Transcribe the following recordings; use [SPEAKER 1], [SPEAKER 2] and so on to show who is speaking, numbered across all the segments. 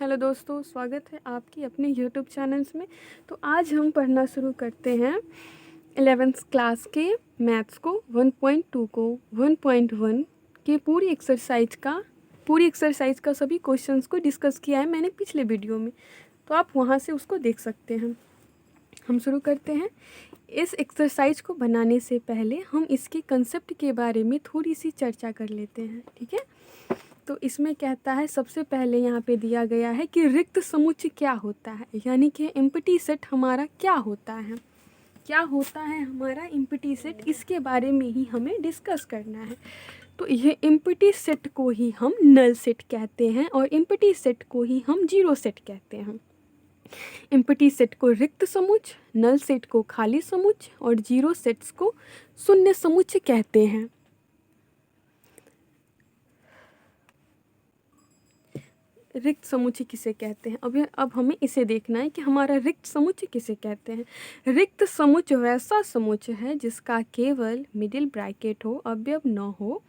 [SPEAKER 1] Hello दोस्तों, स्वागत है आपकी अपने यूट्यूब चैनल्स में। तो आज हम पढ़ना शुरू करते हैं 11th क्लास के मैथ्स को 1.2 को 1.1 के पूरी एक्सरसाइज का सभी क्वेश्चंस को डिस्कस किया है मैंने पिछले वीडियो में, तो आप वहाँ से उसको देख सकते हैं। हम शुरू करते हैं। इस एक्सरसाइज को बनाने से पहले हम इसके कंसेप्ट के बारे में थोड़ी सी चर्चा कर लेते हैं, ठीक है। तो इसमें कहता है, सबसे पहले यहाँ पे दिया गया है कि रिक्त समुच्चय क्या होता है, यानी कि एम्प्टी सेट हमारा क्या होता है हमारा एम्प्टी सेट, इसके बारे में ही हमें डिस्कस करना है। तो ये एम्प्टी सेट को ही हम नल सेट कहते हैं और एम्प्टी सेट को ही हम जीरो सेट कहते हैं। एम्प्टी सेट को रिक्त समुच्चय, नल सेट को खाली समुच्चय और जीरो सेट्स को शून्य समुच्चय कहते हैं। रिक्त समुच्चय किसे कहते हैं, अब हमें इसे देखना है कि हमारा रिक्त समुच्चय किसे कहते हैं। रिक्त समुच्चय वैसा समुच्चय है जिसका केवल मिडिल ब्रैकेट हो, अवयव न हो,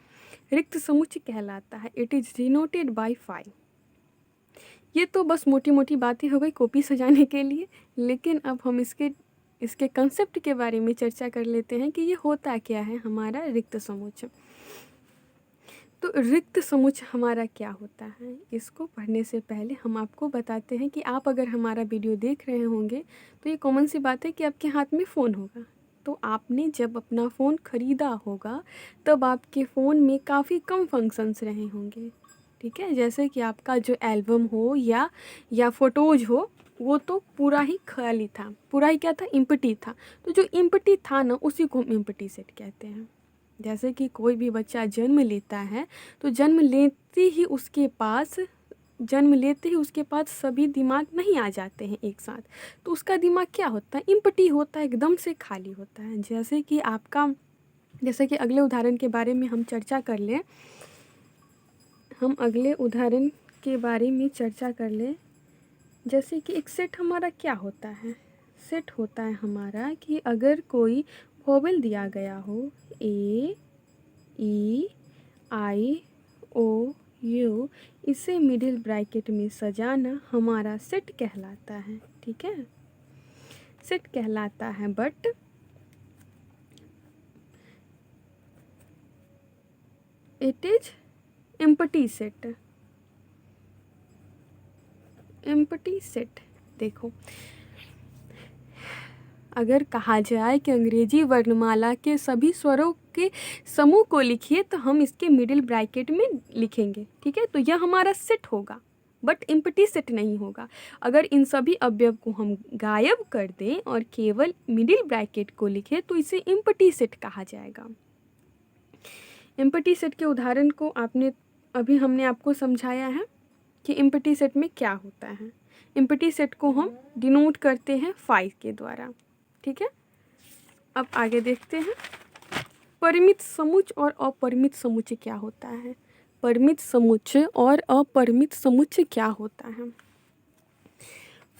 [SPEAKER 1] रिक्त समुच्चय कहलाता है। It is denoted by 5। ये तो बस मोटी मोटी बातें हो गई कॉपी सजाने के लिए, लेकिन अब हम इसके कंसेप्ट के बारे में चर्चा कर लेते हैं कि ये होता क्या है हमारा रिक्त समुच्चय। तो रिक्त समुच्चय हमारा क्या होता है, इसको पढ़ने से पहले हम आपको बताते हैं कि आप अगर हमारा वीडियो देख रहे होंगे तो ये कॉमन सी बात है कि आपके हाथ में फ़ोन होगा। तो आपने जब अपना फ़ोन ख़रीदा होगा तब आपके फ़ोन में काफ़ी कम फंक्शंस रहे होंगे, ठीक है। जैसे कि आपका जो एल्बम हो या फ़ोटोज़ हो, वो तो पूरा ही खाली था, पूरा ही क्या था, एम्प्टी था। तो जो एम्प्टी था ना, उसी को हम एम्प्टी सेट कहते हैं। जैसे कि कोई भी बच्चा जन्म लेता है तो जन्म लेते ही उसके पास सभी दिमाग नहीं आ जाते हैं एक साथ, तो उसका दिमाग क्या होता है, एम्प्टी होता है, एकदम से खाली होता है। जैसे कि अगले उदाहरण के बारे में हम चर्चा कर लें, जैसे कि एक सेट हमारा क्या होता है। सेट होता है हमारा कि अगर कोई वोवेल दिया गया हो, ए ई आई ओ यू, इसे मिडिल ब्रैकेट में सजाना हमारा सेट कहलाता है, ठीक है, सेट कहलाता है। But it is empty set. देखो, अगर कहा जाए कि अंग्रेजी वर्णमाला के सभी स्वरों के समूह को लिखिए तो हम इसके मिडिल ब्रैकेट में लिखेंगे, ठीक है। तो यह हमारा सेट होगा, बट एम्प्टी सेट नहीं होगा। अगर इन सभी अवयव को हम गायब कर दें और केवल मिडिल ब्रैकेट को लिखें तो इसे एम्प्टी सेट कहा जाएगा। एम्प्टी सेट के उदाहरण को हमने आपको समझाया है कि एम्प्टी सेट में क्या होता है। एम्प्टी सेट को हम डिनोट करते हैं 5 के द्वारा, ठीक है। अब आगे देखते हैं, परिमित समुच्चय और अपरिमित समुच्चय क्या होता है। परिमित समुच्चय और अपरिमित समुच्चय क्या होता है।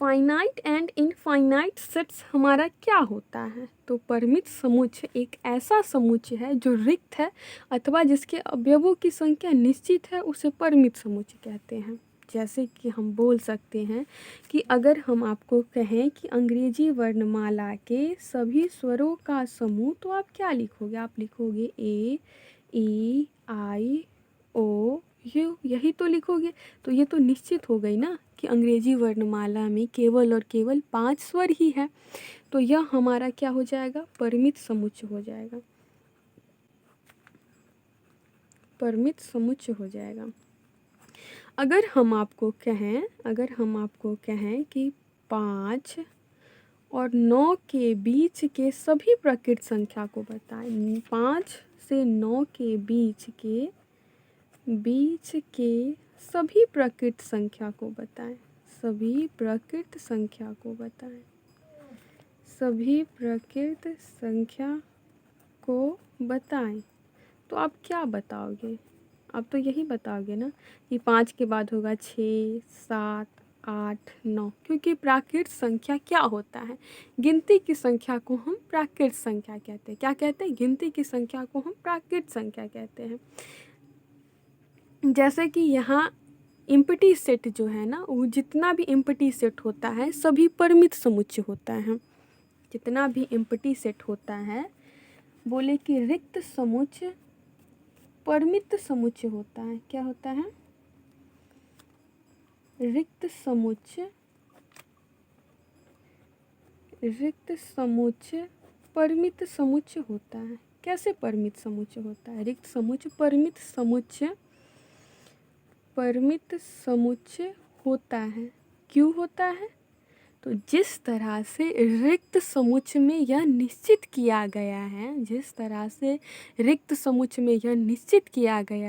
[SPEAKER 1] फाइनाइट एंड इनफाइनाइट सेट्स हमारा क्या होता है। तो परिमित समुच्चय एक ऐसा समुच्चय है जो रिक्त है अथवा जिसके अवयवों की संख्या निश्चित है, उसे परिमित समुच्चय कहते हैं। जैसे कि हम बोल सकते हैं कि अगर हम आपको कहें कि अंग्रेजी वर्णमाला के सभी स्वरों का समूह, तो आप क्या लिखोगे, आप लिखोगे ए ई आई ओ यू, यही तो लिखोगे। तो ये तो निश्चित हो गई ना कि अंग्रेजी वर्णमाला में केवल और केवल 5 स्वर ही है। तो यह हमारा क्या हो जाएगा, परिमित समुच्चय हो जाएगा, परिमित समुच्चय हो जाएगा। अगर हम आपको कहें कि 5 और 9 के बीच के सभी प्रकृत संख्या को बताएं, 5 से 9 के बीच के सभी प्रकृत संख्या को बताएं, सभी प्रकृत संख्या को बताएं। तो आप क्या बताओगे, आप तो यही बताओगे ना कि 5 के बाद होगा 6, 7, 8, 9, क्योंकि प्राकृत संख्या क्या होता है, गिनती की संख्या को हम प्राकृत संख्या कहते हैं। क्या कहते हैं, गिनती की संख्या को हम प्राकृत संख्या कहते हैं। जैसे कि यहाँ एम्प्टी सेट जो है ना, वो जितना भी एम्प्टी सेट होता है सभी परिमित समुच्चय होता है। जितना भी एम्प्टी सेट होता है, बोले कि रिक्त समुच्चय परिमित समुच्चय होता है। क्या होता है? रिक्त समुच्चय परिमित समुच्चय होता है। कैसे परिमित समुच्चय होता है? रिक्त समुच्चय परिमित समुच्चय होता है। क्यों होता है? तो जिस तरह से रिक्त समुच्चय में यह निश्चित किया गया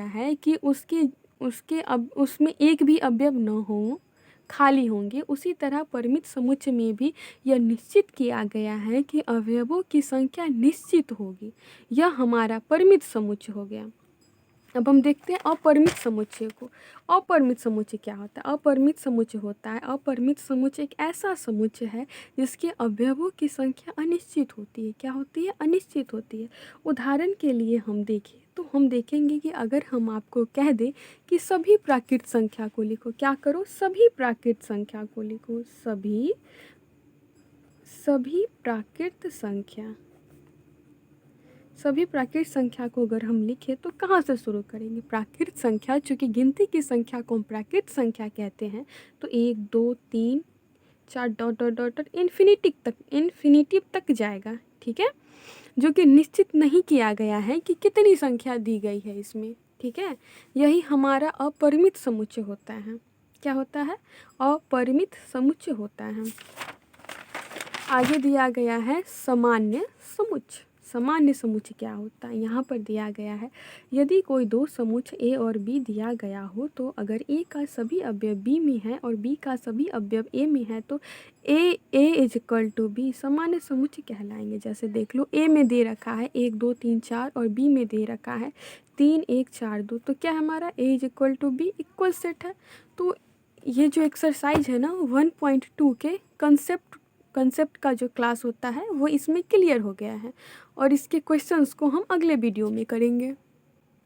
[SPEAKER 1] है, कि उसके अब उसमें एक भी अवयव न हो, खाली होंगे, उसी तरह परिमित समुच्चय में भी यह निश्चित किया गया है कि अवयवों की संख्या निश्चित होगी। यह हमारा परिमित समुच्चय हो गया। अब हम देखते हैं अपरिमित समुच्चय को। अपरिमित समुच्चय क्या होता है? अपरिमित समुच्चय एक ऐसा समुच्चय है जिसके अवयवों की संख्या अनिश्चित होती है। क्या होती है? अनिश्चित होती है। उदाहरण के लिए हम देखें तो हम देखेंगे कि अगर हम आपको कह दें कि सभी प्राकृत संख्या को लिखो, क्या करो? सभी प्राकृत संख्या को लिखो। सभी प्राकृत संख्या को अगर हम लिखें तो कहाँ से शुरू करेंगे? प्राकृत संख्या, चूँकि गिनती की संख्या को हम प्राकृत संख्या कहते हैं, तो 1 2 3 4 dot dot dot dot infinitive तक जाएगा। ठीक है, जो कि निश्चित नहीं किया गया है कि कितनी संख्या दी गई है इसमें। ठीक है, यही हमारा अपरिमित समुच्चय होता है। क्या होता है? अपरिमित समुच्चय होता है। आगे दिया गया है सामान्य समुच्चय। सामान्य समुच्चय क्या होता है? यहाँ पर दिया गया है, यदि कोई दो समुच्चय ए और बी दिया गया हो, तो अगर ए का सभी अवयव बी में है और बी का सभी अवयव ए में है, तो ए इज इक्वल टू बी सामान्य समुच्चय कहलाएंगे। जैसे देख लो, ए में दे रखा है 1 2 3 4 और बी में दे रखा है 3 1 4 2, तो क्या हमारा A is equal to B equal set है। तो ये जो एक्सरसाइज है ना 1.2 के कंसेप्ट का जो क्लास होता है वो इसमें क्लियर हो गया है, और इसके क्वेश्चंस को हम अगले वीडियो में करेंगे।